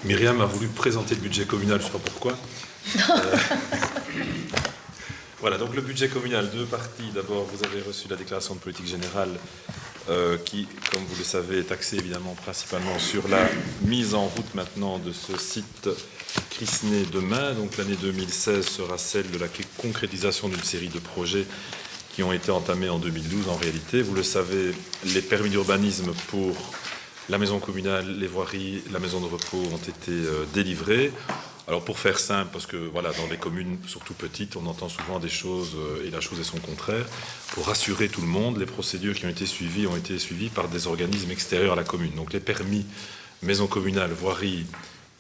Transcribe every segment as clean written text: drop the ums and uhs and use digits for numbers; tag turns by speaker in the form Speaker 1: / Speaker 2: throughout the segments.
Speaker 1: Myriam a voulu présenter le budget communal, je ne sais pas pourquoi. Voilà, donc le budget communal, deux parties. D'abord, vous avez reçu la déclaration de politique générale qui, comme vous le savez, est axée évidemment principalement sur la mise en route maintenant de ce site Crisney demain. Donc l'année 2016 sera celle de la concrétisation d'une série de projets qui ont été entamés en 2012 en réalité. Vous le savez, les permis d'urbanisme pour la maison communale, les voiries, la maison de repos ont été délivrés. Alors pour faire simple, parce que voilà, dans les communes, surtout petites, on entend souvent des choses et la chose est son contraire. Pour rassurer tout le monde, les procédures qui ont été suivies par des organismes extérieurs à la commune. Donc les permis, maison communale, voirie,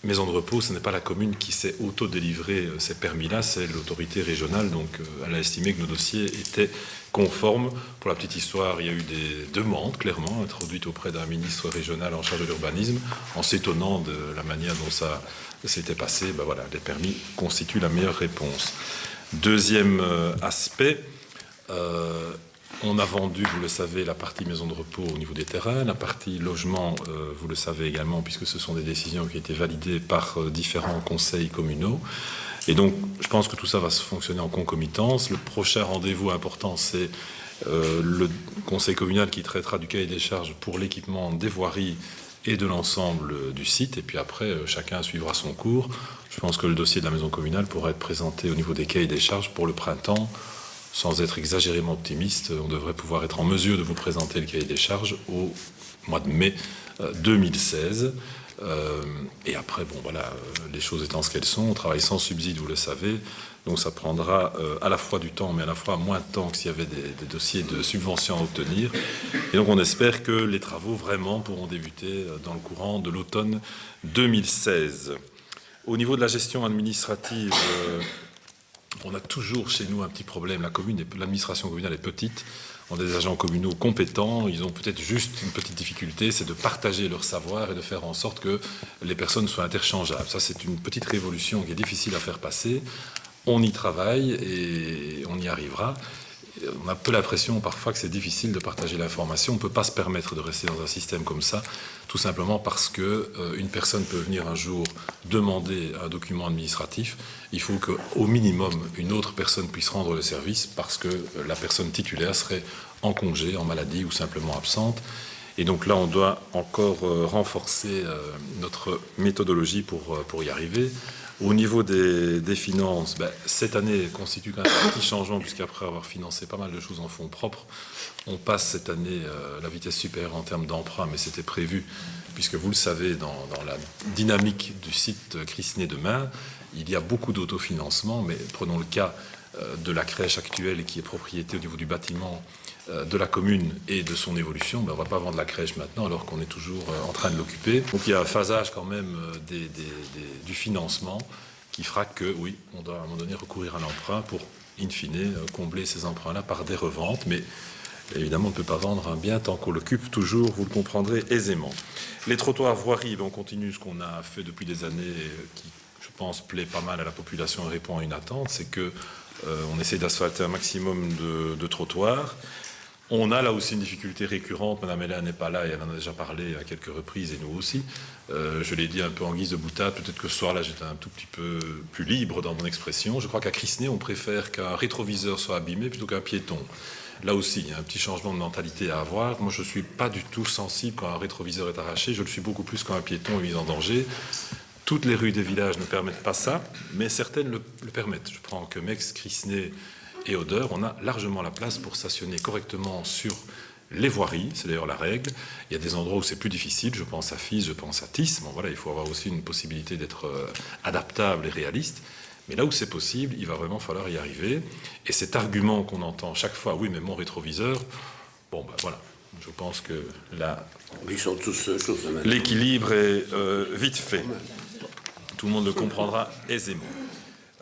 Speaker 1: maison de repos, ce n'est pas la commune qui s'est auto-délivré ces permis-là, c'est l'autorité régionale. Donc elle a estimé que nos dossiers étaient conformes. Pour la petite histoire, il y a eu des demandes, clairement, introduites auprès d'un ministre régional en charge de l'urbanisme, en s'étonnant de la manière dont ça s'était passé. Ben voilà, les permis constituent la meilleure réponse. Deuxième aspect, on a vendu, vous le savez, la partie maison de repos au niveau des terrains, la partie logement, vous le savez également, puisque ce sont des décisions qui ont été validées par différents conseils communaux. Et donc, je pense que tout ça va se fonctionner en concomitance. Le prochain rendez-vous important, c'est le conseil communal qui traitera du cahier des charges pour l'équipement des voiries et de l'ensemble du site. Et puis après, chacun suivra son cours. Je pense que le dossier de la maison communale pourra être présenté au niveau des cahiers des charges pour le printemps. Sans être exagérément optimiste, on devrait pouvoir être en mesure de vous présenter le cahier des charges au mois de mai 2016. Et après, bon voilà, les choses étant ce qu'elles sont, on travaille sans subside, vous le savez, donc ça prendra à la fois du temps, mais à la fois moins de temps que s'il y avait des dossiers de subvention à obtenir. Et donc on espère que les travaux vraiment pourront débuter dans le courant de l'automne 2016. Au niveau de la gestion administrative, on a toujours chez nous un petit problème. L'administration communale est petite. On a des agents communaux compétents. Ils ont peut-être juste une petite difficulté, c'est de partager leur savoir et de faire en sorte que les personnes soient interchangeables. Ça, c'est une petite révolution qui est difficile à faire passer. On y travaille et on y arrivera. On a un peu l'impression parfois que c'est difficile de partager l'information. On ne peut pas se permettre de rester dans un système comme ça, tout simplement parce qu'une personne peut venir un jour demander un document administratif. Il faut qu'au minimum, une autre personne puisse rendre le service parce que la personne titulaire serait en congé, en maladie ou simplement absente. Et donc là, on doit encore renforcer notre méthodologie pour y arriver. Au niveau des finances, cette année constitue quand même un petit changement, puisqu'après avoir financé pas mal de choses en fonds propres, on passe cette année la vitesse supérieure en termes d'emprunt, mais c'était prévu, puisque vous le savez, dans la dynamique du site Crisney demain, il y a beaucoup d'autofinancement, mais prenons le cas de la crèche actuelle qui est propriété au niveau du bâtiment de la commune et de son évolution. On ne va pas vendre la crèche maintenant alors qu'on est toujours en train de l'occuper. Donc il y a un phasage quand même du financement qui fera que, oui, on doit à un moment donné recourir à l'emprunt pour, in fine, combler ces emprunts-là par des reventes. Mais évidemment, on ne peut pas vendre un bien tant qu'on l'occupe toujours, vous le comprendrez aisément. Les trottoirs voiries, on continue ce qu'on a fait depuis des années qui, je pense, plaît pas mal à la population et répond à une attente, c'est que on essaie d'asphalter un maximum de trottoirs. On a là aussi une difficulté récurrente. Madame Hélène n'est pas là et elle en a déjà parlé à quelques reprises et nous aussi. Je l'ai dit un peu en guise de boutade. Peut-être que ce soir-là, j'étais un tout petit peu plus libre dans mon expression. Je crois qu'à Crisney, on préfère qu'un rétroviseur soit abîmé plutôt qu'un piéton. Là aussi, il y a un petit changement de mentalité à avoir. Moi, je ne suis pas du tout sensible quand un rétroviseur est arraché. Je le suis beaucoup plus quand un piéton est mis en danger. Toutes les rues des villages ne permettent pas ça, mais certaines le permettent. Je prends Quemex, Crisney et Odeur. On a largement la place pour stationner correctement sur les voiries. C'est d'ailleurs la règle. Il y a des endroits où c'est plus difficile. Je pense à Fils, je pense à Tis. Bon, voilà, il faut avoir aussi une possibilité d'être adaptable et réaliste. Mais là où c'est possible, il va vraiment falloir y arriver. Et cet argument qu'on entend chaque fois, oui, mais mon rétroviseur, bon, voilà. Je pense que là,
Speaker 2: ils sont tous
Speaker 1: l'équilibre est vite fait. Tout le monde le comprendra aisément.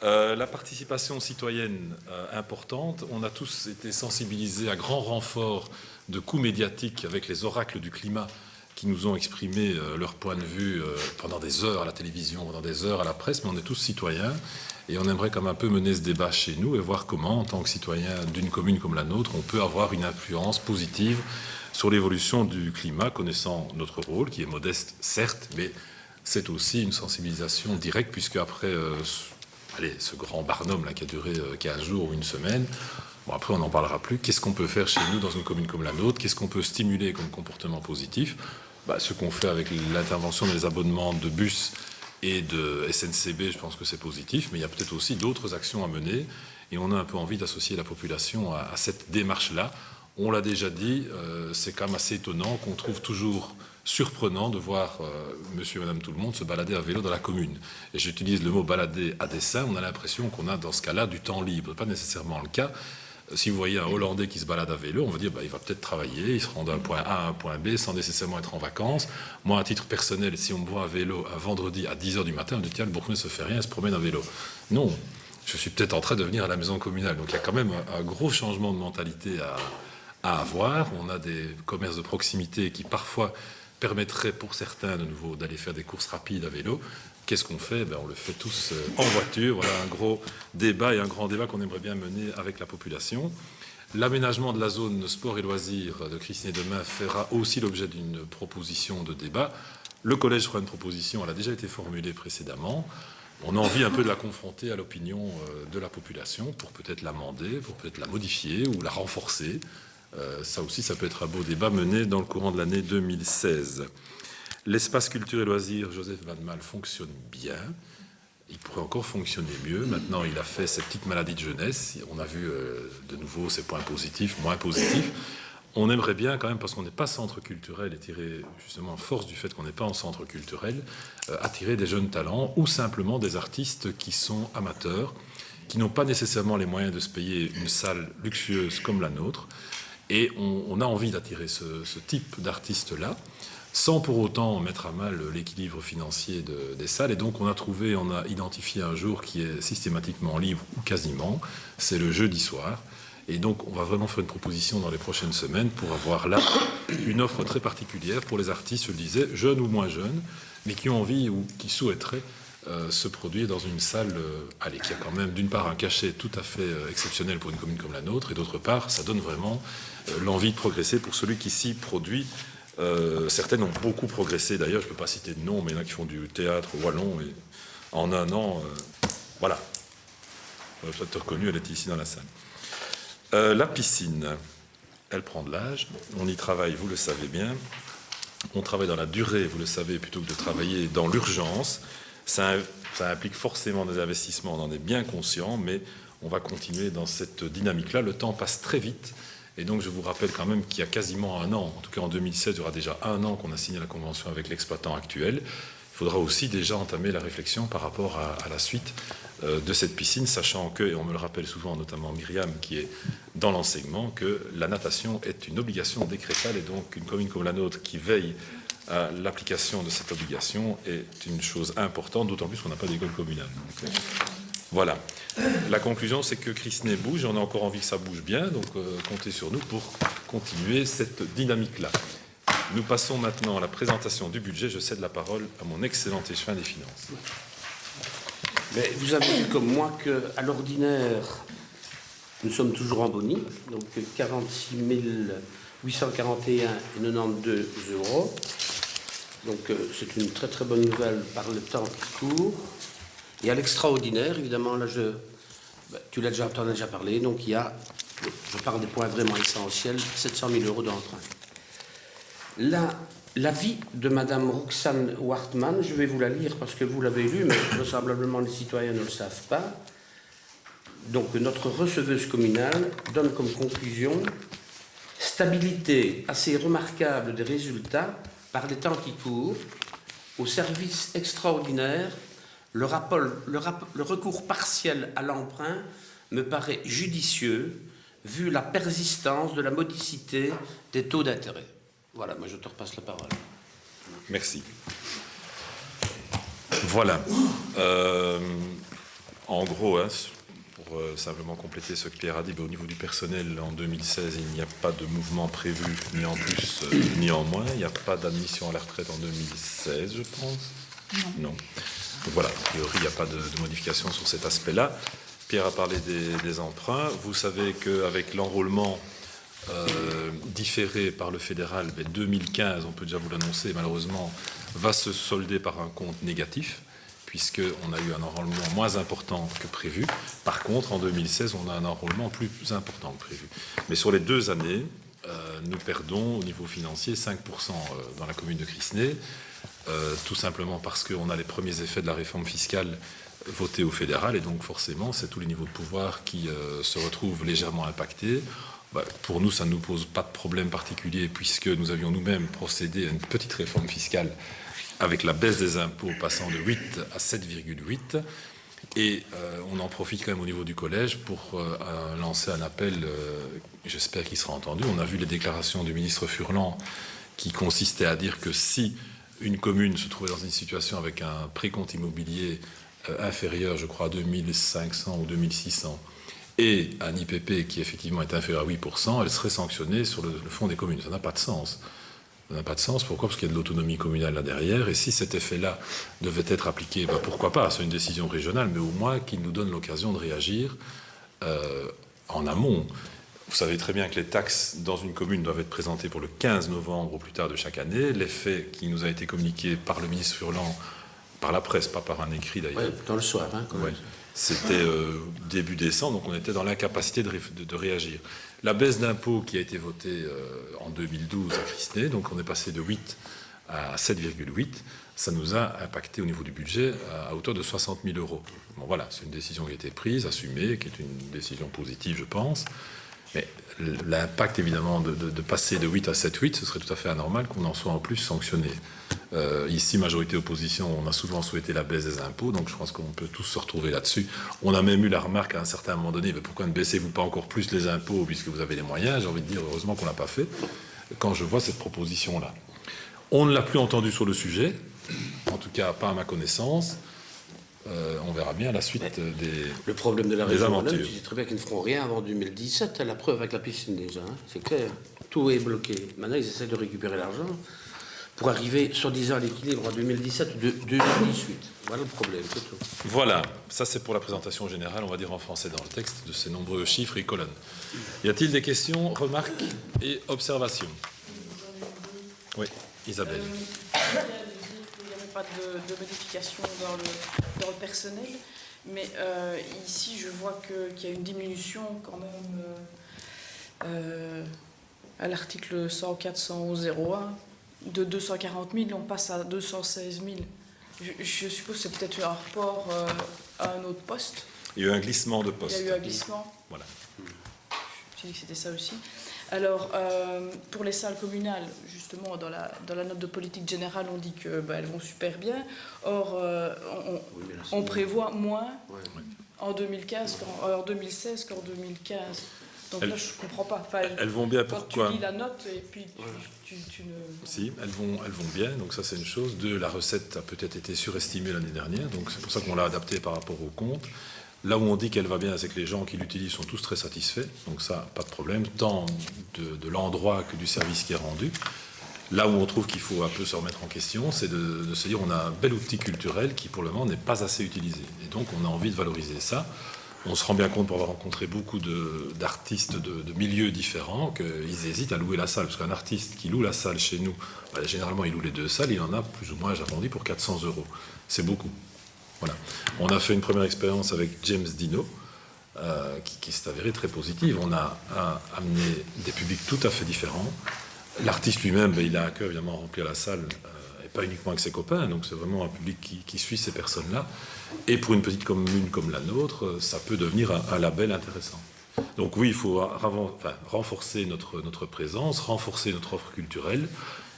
Speaker 1: La participation citoyenne importante. On a tous été sensibilisés à grand renfort de coups médiatiques avec les oracles du climat qui nous ont exprimé leur point de vue pendant des heures à la télévision, pendant des heures à la presse, mais on est tous citoyens et on aimerait comme un peu mener ce débat chez nous et voir comment, en tant que citoyen d'une commune comme la nôtre, on peut avoir une influence positive sur l'évolution du climat, connaissant notre rôle, qui est modeste, certes, mais
Speaker 2: c'est aussi une sensibilisation directe, puisque après ce grand barnum là, qui a duré 15 jours ou une semaine, bon, après on n'en parlera plus. Qu'est-ce qu'on peut faire chez nous dans une commune comme la nôtre? Qu'est-ce qu'on peut stimuler comme comportement positif? Ce qu'on fait avec l'intervention des abonnements de bus et de SNCB, je pense que c'est positif, mais il y a peut-être aussi d'autres actions à mener, et on a un peu envie d'associer la population à cette démarche-là. On l'a déjà dit, c'est quand même assez étonnant qu'on trouve toujours surprenant de voir monsieur et madame tout le monde se balader à vélo dans la commune. Et j'utilise le mot balader à dessein, on a l'impression qu'on a dans ce cas-là du temps libre. Pas nécessairement le cas. Si vous voyez un Hollandais qui se balade à vélo, on va dire il va peut-être travailler, il se rend d'un point A à un point B sans nécessairement être en vacances. Moi, à titre personnel, si on me voit à vélo un vendredi à 10h du matin, on dit tiens, le Bourgogne ne se fait rien, il se promène à vélo. Non, je suis peut-être en train de venir à la maison communale. Donc il y a quand même un gros changement de mentalité à avoir. On a des commerces de proximité qui parfois permettraient pour certains de nouveau d'aller faire des courses rapides à vélo. Qu'est-ce qu'on fait? On le fait tous en voiture. Voilà un gros débat et un grand débat qu'on aimerait bien mener avec la population. L'aménagement de la zone sport et loisirs de Christine-et-Demain fera aussi l'objet d'une proposition de débat. Le collège fera une proposition, elle a déjà été formulée précédemment. On a envie un peu de la confronter à l'opinion de la population pour peut-être l'amender, pour peut-être la modifier ou la renforcer. Ça aussi, ça peut être un beau débat mené dans le courant de l'année 2016. L'espace culture et loisirs, Joseph Van Mal, fonctionne bien. Il pourrait encore fonctionner mieux. Maintenant, il a fait cette petite maladie de jeunesse. On a vu de nouveau ses points positifs, moins positifs. On aimerait bien quand même, parce qu'on n'est pas centre culturel, et tirer justement force du fait qu'on n'est pas en centre culturel, attirer des jeunes talents ou simplement des artistes qui sont amateurs, qui n'ont pas nécessairement les moyens de se payer une salle luxueuse comme la nôtre. Et on a envie d'attirer ce type d'artistes-là, sans pour autant mettre à mal l'équilibre financier des salles. Et donc on a identifié un jour qui est systématiquement libre, ou quasiment, c'est le jeudi soir. Et donc on va vraiment faire une proposition dans les prochaines semaines pour avoir là une offre très particulière pour les artistes, je le disais, jeunes ou moins jeunes, mais qui ont envie ou qui souhaiteraient se produire dans une salle qui a quand même d'une part un cachet tout à fait exceptionnel pour une commune comme la nôtre, et d'autre part ça donne vraiment l'envie de progresser pour celui qui s'y produit. Certaines ont beaucoup progressé d'ailleurs, je ne peux pas citer de nom, mais il y en a qui font du théâtre wallon et en un an, voilà. Vous l'avez peut-être reconnue, elle est ici dans la salle. La piscine, elle prend de l'âge, on y travaille, vous le savez bien. On travaille dans la durée, vous le savez, plutôt que de travailler dans l'urgence. Ça implique forcément des investissements, on en est bien conscient, mais on va continuer dans cette dynamique-là. Le temps passe très vite. Et donc je vous rappelle quand même qu'il y a quasiment un an, en tout cas en 2016, il y aura déjà un an qu'on a signé la convention avec l'exploitant actuel. Il faudra aussi déjà entamer la réflexion par rapport à la suite de cette piscine, sachant que, et on me le rappelle souvent, notamment Myriam qui est dans l'enseignement, que la natation est une obligation décrétale, et donc une commune comme la nôtre qui veille à l'application de cette obligation est une chose importante, d'autant plus qu'on n'a pas d'école communale. Donc, voilà. La conclusion, c'est que Christine bouge, et on a encore envie que ça bouge bien, donc comptez sur nous pour continuer cette dynamique-là. Nous passons maintenant à la présentation du budget. Je cède la parole à mon excellent échevin des finances.
Speaker 3: Mais vous avez vu comme moi qu'à l'ordinaire, nous sommes toujours en boni, donc 46 841,92 €. Donc c'est une très très bonne nouvelle par le temps qui court. Et à l'extraordinaire, évidemment, là, tu en as déjà parlé, donc il y a, je parle des points vraiment essentiels, 700 000 € d'emprunt. L'avis de Madame Roxane Wartman, je vais vous la lire parce que vous l'avez lu, mais vraisemblablement les citoyens ne le savent pas. Donc notre receveuse communale donne comme conclusion « Stabilité assez remarquable des résultats par les temps qui courent, au service extraordinaire. Le recours partiel à l'emprunt me paraît judicieux, vu la persistance de la modicité des taux d'intérêt. » Voilà, moi je te repasse la parole.
Speaker 1: Merci. Voilà. En gros, pour simplement compléter ce que Pierre a dit, au niveau du personnel, en 2016, il n'y a pas de mouvement prévu, ni en plus, ni en moins. Il n'y a pas d'admission à la retraite en 2016, je pense. Non. Donc voilà, a priori, il n'y a pas de modification sur cet aspect-là. Pierre a parlé des emprunts. Vous savez qu'avec l'enrôlement
Speaker 2: différé par le fédéral, 2015, on peut déjà vous l'annoncer, malheureusement, va se solder par un compte négatif, puisqu'on a eu un enrôlement moins important que prévu. Par contre, en 2016, on a un enrôlement plus important que prévu. Mais sur les 2 années, nous perdons au niveau financier 5% dans la commune de Crisnay, tout simplement parce qu'on a les premiers effets de la réforme fiscale votée au fédéral, et donc forcément, c'est tous les niveaux de pouvoir qui se retrouvent légèrement impactés. Pour nous, ça ne nous pose pas de problème particulier, puisque nous avions nous-mêmes procédé à une petite réforme fiscale avec la baisse des impôts passant de 8 à 7,8. Et on en profite quand même au niveau du collège pour lancer un appel, j'espère qu'il sera entendu. On a vu les déclarations du ministre Furlan qui consistaient à dire que si une commune se trouvait dans une situation avec un précompte immobilier inférieur, je crois, à 2500 ou 2600, et un IPP qui effectivement est inférieur à 8%, elle serait sanctionnée sur le fonds des communes. Ça n'a pas de sens. Ça n'a pas de sens. Pourquoi ? Parce qu'il y a de l'autonomie communale là derrière. Et si cet effet-là devait être appliqué, pourquoi pas ? C'est une décision régionale, mais au moins qu'il nous donne l'occasion de réagir en amont. Vous savez très bien que les taxes dans une commune doivent être présentées pour le 15 novembre au plus tard de chaque année. L'effet qui nous a été communiqué par le ministre Furlan, par la presse, pas par un écrit d'ailleurs.
Speaker 3: Ouais, dans le soir, quand même.
Speaker 2: C'était début décembre, donc on était dans l'incapacité de réagir. La baisse d'impôts qui a été votée en 2012 à Crisnay, donc on est passé de 8 à 7,8, ça nous a impacté au niveau du budget à hauteur de 60 000 €. Bon voilà, c'est une décision qui a été prise, assumée, qui est une décision positive, je pense. Mais l'impact, évidemment, de passer de 8 à 7,8, ce serait tout à fait anormal qu'on en soit en plus sanctionné. Ici, majorité opposition, on a souvent souhaité la baisse des impôts, donc je pense qu'on peut tous se retrouver là-dessus. On a même eu la remarque à un certain moment donné, mais pourquoi ne baissez-vous pas encore plus les impôts puisque vous avez les moyens ? J'ai envie de dire, heureusement qu'on ne l'a pas fait, quand je vois cette proposition-là. On ne l'a plus entendu sur le sujet, en tout cas pas à ma connaissance. On verra bien la suite
Speaker 3: Le problème de la
Speaker 2: des
Speaker 3: région,
Speaker 2: aventures.
Speaker 3: tu sais très bien qu'ils ne feront rien avant 2017, la preuve avec la piscine déjà, c'est clair. Tout est bloqué. Maintenant, ils essaient de récupérer l'argent pour arriver, soi-disant, à l'équilibre en 2017 ou 2018. Voilà le problème, c'est tout.
Speaker 2: Voilà, ça c'est pour la présentation générale, on va dire en français dans le texte, de ces nombreux chiffres et colonnes. Y a-t-il des questions, remarques et observations ? Oui, Isabelle.
Speaker 4: Il n'y avait pas de modification dans le personnel, mais ici je vois qu'il y a une diminution quand même à l'article 104-111-01 de 240 000, on passe à 216 000. Je suppose que c'est peut-être un rapport à un autre poste.
Speaker 2: Il y a eu un glissement de poste.
Speaker 4: Il y a eu un glissement.
Speaker 2: Voilà.
Speaker 4: J'ai dit que c'était ça aussi. Alors, pour les salles communales, justement, dans la note de politique générale, on dit qu'elles vont super bien. Or, on prévoit moins en 2016 qu'en 2015. Donc là, je ne comprends pas. Enfin,
Speaker 2: elles vont bien,
Speaker 4: quand
Speaker 2: pourquoi ?
Speaker 4: tu lis la note et puis tu ne...
Speaker 2: Si, elles vont bien, donc ça c'est une chose. 2, la recette a peut-être été surestimée l'année dernière, donc c'est pour ça qu'on l'a adaptée par rapport au compte. Là où on dit qu'elle va bien, c'est que les gens qui l'utilisent sont tous très satisfaits, donc ça, pas de problème, tant de l'endroit que du service qui est rendu. Là où on trouve qu'il faut un peu se remettre en question, c'est de se dire on a un bel outil culturel qui pour le moment n'est pas assez utilisé. Et donc on a envie de valoriser ça. On se rend bien compte pour avoir rencontré beaucoup d'artistes de milieux différents qu'ils hésitent à louer la salle. Parce qu'un artiste qui loue la salle chez nous, généralement il loue les 2 salles, il en a plus ou moins, j'arrondis, pour 400 €. C'est beaucoup. Voilà. On a fait une première expérience avec James Dino, qui s'est avérée très positive. On a amené des publics tout à fait différents. L'artiste lui-même, il a à cœur évidemment à remplir la salle, et pas uniquement avec ses copains, donc c'est vraiment un public qui suit ces personnes-là. Et pour une petite commune comme la nôtre, ça peut devenir un label intéressant. Donc oui, il faut renforcer notre présence, renforcer notre offre culturelle,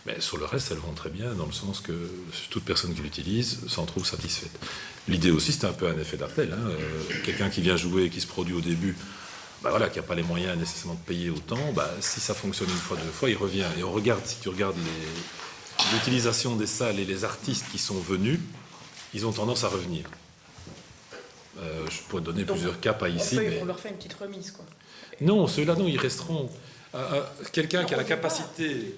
Speaker 2: mais sur le reste, elles vont très bien, dans le sens que toute personne qui l'utilise s'en trouve satisfaite. L'idée aussi, c'est un peu un effet d'appel. Quelqu'un qui vient jouer et qui se produit au début, qui n'a pas les moyens nécessairement de payer autant, si ça fonctionne une fois, 2 fois, il revient. Et on regarde, si tu regardes l'utilisation des salles et les artistes qui sont venus, ils ont tendance à revenir. Je pourrais donner plusieurs cas, pas ici.
Speaker 4: On leur fait une petite remise, quoi.
Speaker 2: Non, ceux-là, non, ils resteront. Quelqu'un qui a la capacité...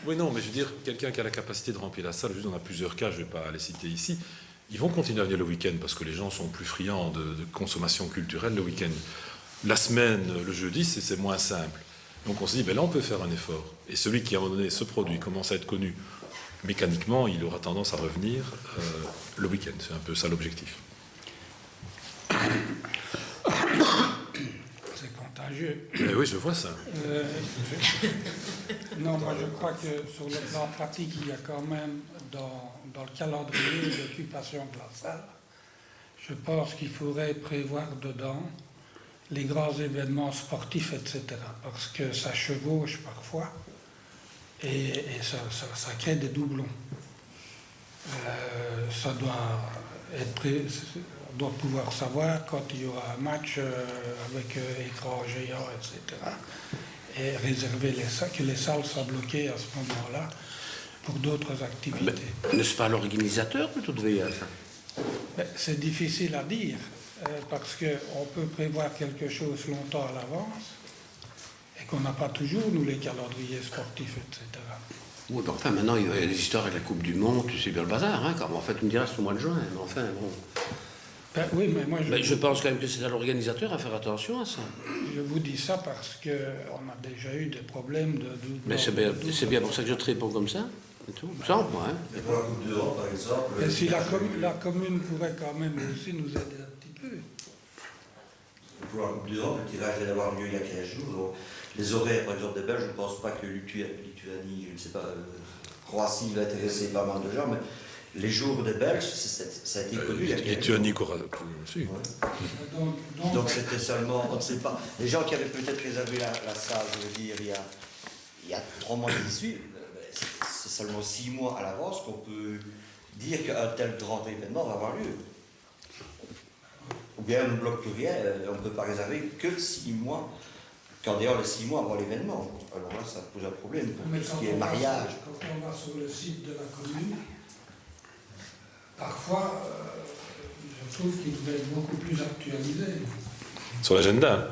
Speaker 2: Oui, non, mais je veux dire, quelqu'un qui a la capacité de remplir la salle, on a plusieurs cas, je ne vais pas les citer ici, ils vont continuer à venir le week-end parce que les gens sont plus friands de consommation culturelle le week-end. La semaine, le jeudi, c'est moins simple. Donc on se dit, ben là on peut faire un effort. Et celui qui à un moment donné, ce produit commence à être connu, mécaniquement, il aura tendance à revenir le week-end. C'est un peu ça l'objectif.
Speaker 5: C'est contagieux.
Speaker 2: Mais oui, je vois ça.
Speaker 5: Non, moi je crois que sur le plan pratique, il y a quand même dans le calendrier l'occupation de la salle. Je pense qu'il faudrait prévoir dedans les grands événements sportifs, etc. Parce que ça chevauche parfois et ça crée des doublons. Ça doit être on doit pouvoir savoir quand il y aura un match avec écran géant, etc. Et réserver que les salles soient bloquées à ce moment-là pour d'autres activités.
Speaker 3: Mais n'est-ce pas l'organisateur plutôt de veiller à ça?
Speaker 5: C'est difficile à dire, parce qu'on peut prévoir quelque chose longtemps à l'avance et qu'on n'a pas toujours, nous, les calendriers sportifs, etc.
Speaker 3: Oui, ben enfin, maintenant, il y a des histoires avec la Coupe du Monde, tu sais bien le bazar, hein, en fait, tu me diras, c'est au mois de juin, mais enfin, bon.
Speaker 5: Oui, mais moi,
Speaker 3: Je pense quand même que c'est à l'organisateur à faire attention à ça.
Speaker 5: je vous dis ça parce qu'on a déjà eu des problèmes de...
Speaker 3: Mais c'est bien pour ça que je te réponds comme ça. Et tout. Ça, moi, hein.
Speaker 6: Et pour la Coupe d'Europe, par exemple...
Speaker 5: Et si la commune pourrait quand même aussi nous aider un petit peu.
Speaker 6: Pour la Coupe d'Europe, le tirage vient d'avoir lieu il y a 15 jours. Donc, les horaires, par exemple, des Belges, je ne pense pas que Lituanie, je ne sais pas, Croatie va intéresser pas mal de gens, mais les jours des Belges, ça a été connu il y a 15 jours.
Speaker 2: Lituanie, si.
Speaker 6: Ouais. Donc c'était seulement, on ne sait pas. Les gens qui avaient peut-être réservé la salle, je veux dire, il y a 3 mois d'issue, c'est seulement 6 mois à l'avance qu'on peut dire qu'un tel grand événement va avoir lieu. Ou bien on ne bloque plus rien, on ne peut pas réserver que 6 mois, quand d'ailleurs les 6 mois avant l'événement. Alors là, ça pose un problème pour tout ce qui est mariage.
Speaker 5: Quand on va sur le site de la commune, parfois, je trouve qu'il devrait être beaucoup plus actualisé.
Speaker 2: Sur l'agenda.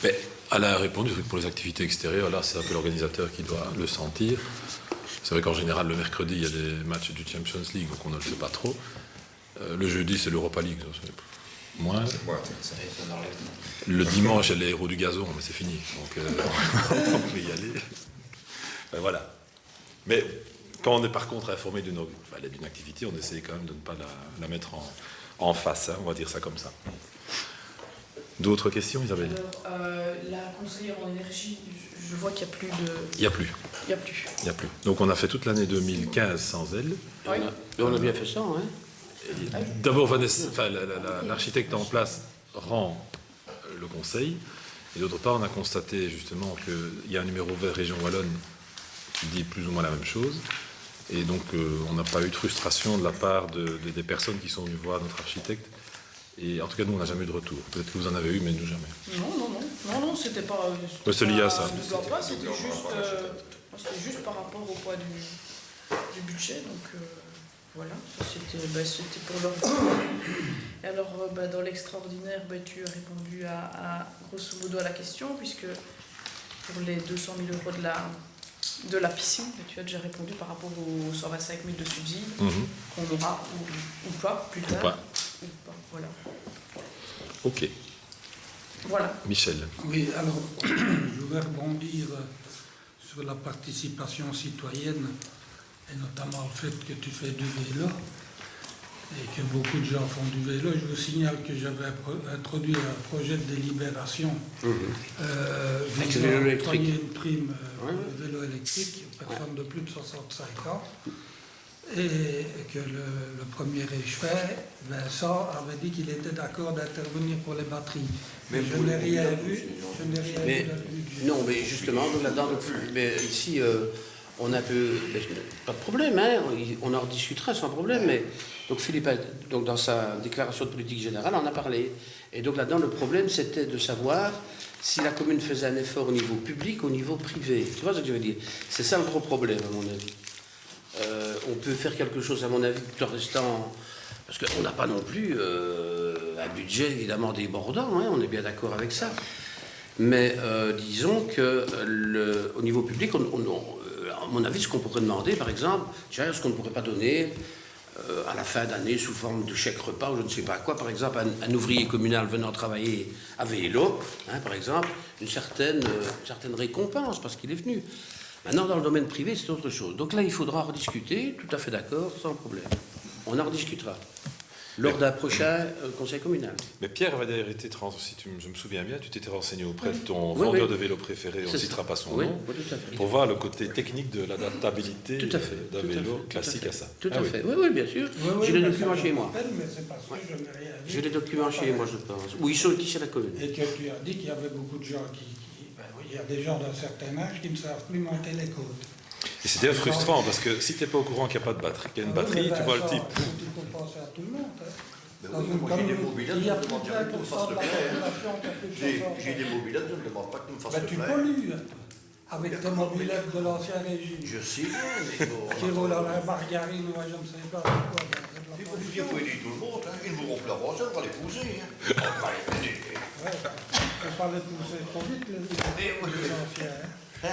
Speaker 2: Mais elle a répondu que pour les activités extérieures, là c'est un peu l'organisateur qui doit le sentir. C'est vrai qu'en général le mercredi il y a des matchs du Champions League, donc on ne le fait pas trop. Le jeudi c'est l'Europa League, moins. Le dimanche il y a les héros du gazon, mais c'est fini, donc on peut y aller. Ben, voilà. Mais quand on est par contre informé d'une activité, on essaie quand même de ne pas la mettre en face, hein, on va dire ça comme ça. D'autres questions, Isabelle?
Speaker 4: Alors, la conseillère en énergie, je vois qu'il n'y a plus de...
Speaker 2: Il n'y a plus.
Speaker 4: Il n'y a plus.
Speaker 2: Il n'y a plus. Donc on a fait toute l'année 2015 sans elle.
Speaker 4: Oui.
Speaker 3: On a bien fait ça, hein.
Speaker 2: D'abord, l'architecte en place rend le conseil. Et d'autre part, on a constaté justement qu'il y a un numéro vert Région Wallonne qui dit plus ou moins la même chose. Et donc on n'a pas eu de frustration de la part des personnes qui sont venues voir notre architecte. Et en tout cas, nous, on n'a jamais eu de retour. Peut-être que vous en avez eu, mais nous, jamais.
Speaker 4: Non, c'était pas...
Speaker 2: C'est lié à ça.
Speaker 4: C'était juste par rapport au poids du budget, donc voilà, c'était pour leur... Et alors, dans l'extraordinaire, tu as répondu à grosso modo à la question, puisque pour les 200 000 euros de la piscine, tu as déjà répondu par rapport aux 125 000 de subsides qu'on aura ou pas plus tard. Ou pas, voilà.
Speaker 2: Ok.
Speaker 4: Voilà.
Speaker 2: Michel.
Speaker 5: Oui, alors, je voudrais rebondir sur la participation citoyenne, et notamment le fait que tu fais du vélo, et que beaucoup de gens font du vélo. Je vous signale que j'avais introduit un projet de délibération
Speaker 3: Avec le vélo électrique.
Speaker 5: une prime pour le vélo électrique aux personnes de plus de 65 ans. Et que le premier échevin, Vincent, avait dit qu'il était d'accord d'intervenir pour les batteries. Mais je n'ai rien vu. Je n'ai rien vu dans le budget.
Speaker 3: Non, mais justement, donc là-dedans, mais ici, on a pas de problème, hein, on en rediscutera sans problème. Mais donc Philippe, donc dans sa déclaration de politique générale, en a parlé. Et donc là-dedans, le problème, c'était de savoir si la commune faisait un effort au niveau public, au niveau privé. Tu vois ce que je veux dire? C'est ça le gros problème, à mon avis. On peut faire quelque chose, à mon avis, tout en restant... Parce qu'on n'a pas non plus un budget, évidemment, débordant, hein, on est bien d'accord avec ça. Mais disons qu'au niveau public, à mon avis, ce qu'on pourrait demander, par exemple, est-ce qu'on ne pourrait pas donner à la fin d'année sous forme de chèque repas ou je ne sais pas quoi. Par exemple, un ouvrier communal venant travailler à vélo, hein, par exemple, une certaine récompense parce qu'il est venu. Maintenant, dans le domaine privé, c'est autre chose. Donc là, il faudra en rediscuter, tout à fait d'accord, sans problème. On en rediscutera lors d'un prochain conseil communal.
Speaker 1: Mais Pierre avait d'ailleurs été je me souviens bien, tu t'étais renseigné auprès de ton
Speaker 3: Oui,
Speaker 1: vendeur
Speaker 3: oui.
Speaker 1: de vélo préféré, on ne citera pas son
Speaker 3: Oui,
Speaker 1: nom,
Speaker 3: oui, tout à fait.
Speaker 1: pour voir le côté technique de l'adaptabilité
Speaker 3: Tout à fait,
Speaker 1: d'un
Speaker 3: tout à
Speaker 1: vélo
Speaker 3: fait,
Speaker 1: classique
Speaker 3: tout à
Speaker 1: à ça.
Speaker 3: Tout
Speaker 1: Ah
Speaker 3: à
Speaker 1: oui.
Speaker 3: fait. Oui, oui, bien sûr.
Speaker 5: Oui, oui,
Speaker 3: J'ai les
Speaker 5: mais
Speaker 3: documents
Speaker 5: ça
Speaker 3: chez
Speaker 5: me
Speaker 3: moi.
Speaker 5: rappelle, mais c'est parce que je n'ai rien dit.
Speaker 3: J'ai les documents chez moi, je pense. Oui, ils sont ici à la commune.
Speaker 5: Et que tu as dit qu'il y avait beaucoup de gens il y a des gens d'un certain âge qui ne savent plus monter les côtes.
Speaker 1: Et c'était frustrant parce que si tu n'es pas au courant qu'il n'y a pas de batterie, qu'il y a une batterie, tu vois le type.
Speaker 5: Il faut penser à tout le monde. Hein.
Speaker 6: Ben
Speaker 5: Dans
Speaker 6: oui,
Speaker 5: une
Speaker 6: moi j'ai des
Speaker 5: commune,
Speaker 6: mobilettes,
Speaker 5: il y a
Speaker 6: je
Speaker 5: plus
Speaker 6: demande
Speaker 5: de
Speaker 6: jamais qu'on me
Speaker 5: 20%
Speaker 6: fasse
Speaker 5: de
Speaker 6: le
Speaker 5: la
Speaker 6: plein.
Speaker 5: population qui a plus de 60
Speaker 6: J'ai des mobilettes, je ne demande pas qu'on me fasse
Speaker 5: Ben,
Speaker 6: le
Speaker 5: tu
Speaker 6: plein.
Speaker 5: pollues avec tes mobilettes de l'ancien régime.
Speaker 6: Je sais bien, mais bon.
Speaker 5: Qui roulent à la margarine, moi je ne sais pas pourquoi.
Speaker 6: Il faut aider tout le monde, hein. Ils vous rompent la voiture, on va les pousser. Hein. On va les aider.
Speaker 5: Ouais, il faut pas les pousser trop vite, les anciens. Hein.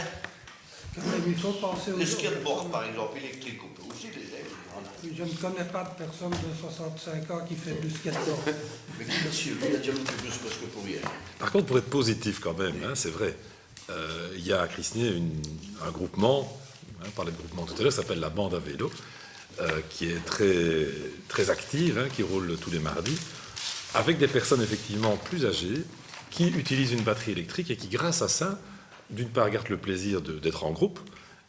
Speaker 5: Quand même, il faut penser aux
Speaker 6: Le
Speaker 5: autres.
Speaker 6: skateboard, par exemple, électrique, on peut aussi les aider.
Speaker 5: Je ne connais pas de personne de 65 ans qui fait du skateboard.
Speaker 6: Mais monsieur, lui, il a déjà beaucoup plus parce que pour rien.
Speaker 2: Par contre, pour être positif quand même, hein, c'est vrai, il y a à Crisnier un groupement, on parlait de groupement tout à l'heure, ça s'appelle la Bande à vélo, qui est très, très active, hein, qui roule tous les mardis, avec des personnes effectivement plus âgées, qui utilisent une batterie électrique et qui, grâce à ça, d'une part, gardent le plaisir d'être en groupe,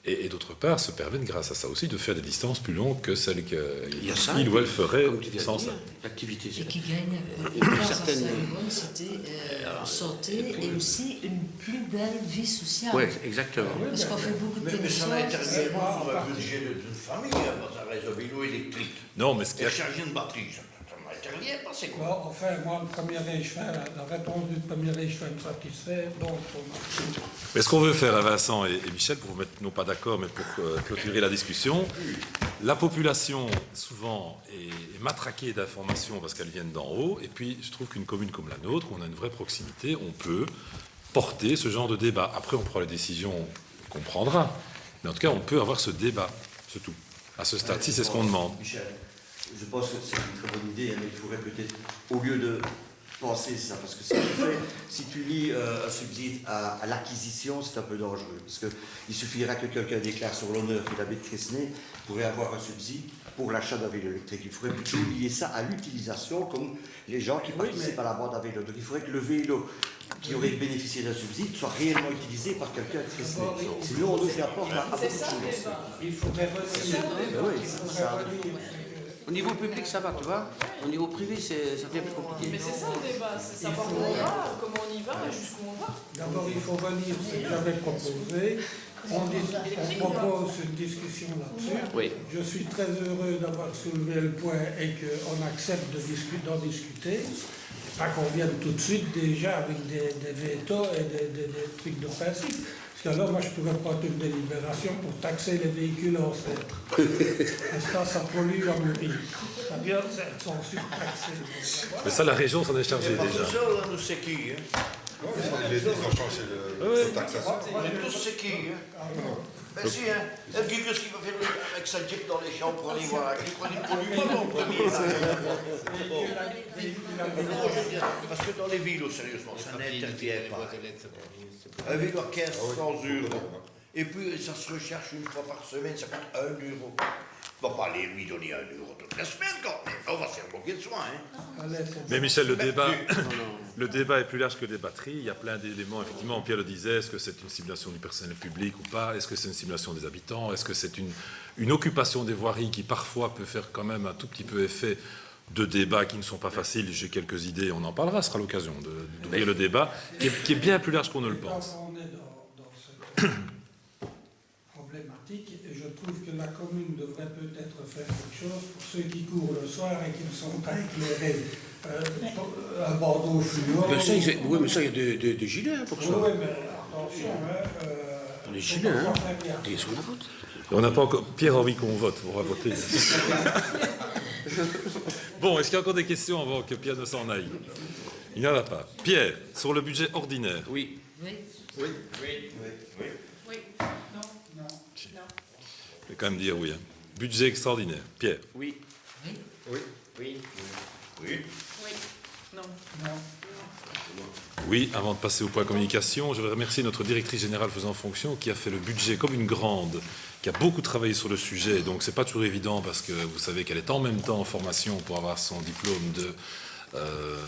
Speaker 2: et d'autre part, se permettent, grâce à ça aussi, de faire des distances plus longues que celles
Speaker 3: Il y a ça,
Speaker 2: qu'il ou elle ferait
Speaker 3: comme tu viens de
Speaker 2: sans
Speaker 3: dire,
Speaker 2: ça.
Speaker 3: l'activité.
Speaker 7: Et qui gagne
Speaker 3: une
Speaker 7: grâce à
Speaker 3: certaine-
Speaker 7: ça, une bonne santé et aussi une plus belle vie sociale.
Speaker 3: Oui, exactement.
Speaker 7: Parce qu'on fait beaucoup de
Speaker 6: Mais ça
Speaker 7: connaissances.
Speaker 6: n'intervient pas sur le budget d'une famille, hein, ça reste un vélo électrique.
Speaker 2: Non, mais ce qui
Speaker 6: Et
Speaker 2: a...
Speaker 6: charger une batterie, ça n'intervient pas, c'est quoi?
Speaker 5: Bon, enfin, moi, le premier échevin, la réponse du premier échevin me satisfait, donc
Speaker 2: Mais ce qu'on veut faire, à Vincent et Michel, pour vous mettre non pas d'accord, mais pour clôturer la discussion, la population, souvent, est matraquée d'informations parce qu'elles viennent d'en haut, et puis je trouve qu'une commune comme la nôtre, où on a une vraie proximité, on peut porter ce genre de débat. Après, on prend les décisions qu'on prendra, mais en tout cas, on peut avoir ce débat, c'est tout. À ce stade-ci, c'est ce qu'on demande.
Speaker 6: Michel, je pense que c'est une très bonne idée, mais il faudrait peut-être, au lieu de penser ça, parce que si tu lis un subside à l'acquisition, c'est un peu dangereux, parce qu'il suffira que quelqu'un déclare sur l'honneur qu'il habite Cresnay, pourrait avoir un subside pour l'achat d'un vélo électrique. Il faudrait plutôt lier ça à l'utilisation, comme les gens qui participent à la bande à vélo. Donc il faudrait que le vélo qui aurait bénéficié d'un subside soit réellement utilisé par quelqu'un de Cresnay. Sinon, on nous fait apport à beaucoup de
Speaker 4: C'est ça le
Speaker 6: choses.
Speaker 4: débat.
Speaker 5: il faudrait revenir.
Speaker 3: Oui,
Speaker 5: Il faudrait
Speaker 3: ça.
Speaker 5: revenir.
Speaker 3: Au niveau public, ça va, tu vois. Au niveau privé, ça devient plus compliqué.
Speaker 4: Mais c'est ça le débat, c'est savoir où on va, comment on y va et jusqu'où on va.
Speaker 5: D'abord, il faut relire ce que j'avais proposé. On propose une discussion là-dessus.
Speaker 3: Oui.
Speaker 5: Je suis très heureux d'avoir soulevé le point et qu'on accepte d'en discuter. Pas qu'on vienne tout de suite déjà avec des vétos et des trucs de principe. Parce qu'alors, moi, je pourrais prendre une délibération pour taxer les véhicules ancêtres. Parce que ça pollue à mourir. C'est-à-dire, elles sont surtaxées.
Speaker 2: Mais ça, la région s'en est chargée
Speaker 6: Pas
Speaker 2: déjà.
Speaker 6: tout seul, hein, nous c'est qui, hein?
Speaker 8: Ils ont changé le taxation.
Speaker 6: On est tous c'est qui, hein? Ben si, hein. Et puis, qu'est-ce qu'il va faire avec sa jeep dans les champs pour aller voir à qui? Il ne pollue pas non premier. Parce que dans les villes, sérieusement, ça n'intervient pas. Un vélo à 1500 €. Et puis, ça se recherche une fois par semaine, ça coûte 1 €. On va pas aller lui donner 1 € toute la semaine quand même. On va se faire bloquer de soin, hein.
Speaker 2: Mais Michel, le débat est plus large que des batteries. Il y a plein d'éléments. Effectivement, Pierre le disait, est-ce que c'est une simulation du personnel public ou pas? Est-ce que c'est une simulation des habitants? Est-ce que c'est une occupation des voiries qui parfois peut faire quand même un tout petit peu effet de débats qui ne sont pas faciles? J'ai quelques idées, on en parlera, ce sera l'occasion d'ouvrir le débat, qui est bien plus large qu'on ne le pense.
Speaker 5: On est dans cette problématique et je trouve que la commune devrait peut-être faire quelque chose pour ceux qui courent le soir et qui ne sont pas éclairés. Un bandeau fluo.
Speaker 3: Ben ça, oui, mais ça, il y a des gilets hein, pour ça.
Speaker 5: Oui, mais attention, hein,
Speaker 3: Les
Speaker 5: c'est
Speaker 3: gilets,
Speaker 5: pas
Speaker 3: hein.
Speaker 5: très bien.
Speaker 3: Et sur la route.
Speaker 2: On n'a pas encore... Pierre a envie qu'on vote, on va voter. Bon, est-ce qu'il y a encore des questions avant que Pierre ne s'en aille? Il n'y en a pas. Pierre, sur le budget ordinaire.
Speaker 3: Oui.
Speaker 7: Oui.
Speaker 4: Oui. Non.
Speaker 5: Non.
Speaker 2: Je vais quand même dire oui. Hein. Budget extraordinaire. Pierre.
Speaker 3: Oui.
Speaker 7: Oui.
Speaker 6: Oui. Oui. Oui.
Speaker 4: Oui. Non.
Speaker 5: Non.
Speaker 2: Oui, avant de passer au point communication, je voudrais remercier notre directrice générale faisant fonction qui a fait le budget comme une grande, qui a beaucoup travaillé sur le sujet. Donc c'est pas toujours évident parce que vous savez qu'elle est en même temps en formation pour avoir son diplôme de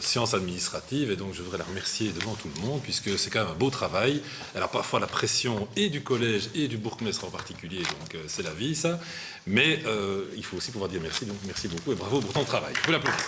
Speaker 2: sciences administratives, et donc je voudrais la remercier devant tout le monde puisque c'est quand même un beau travail. Elle a parfois la pression et du collège et du bourgmestre en particulier, donc c'est la vie ça. Mais il faut aussi pouvoir dire merci, donc merci beaucoup et bravo pour ton travail. Vous l'applaudissez.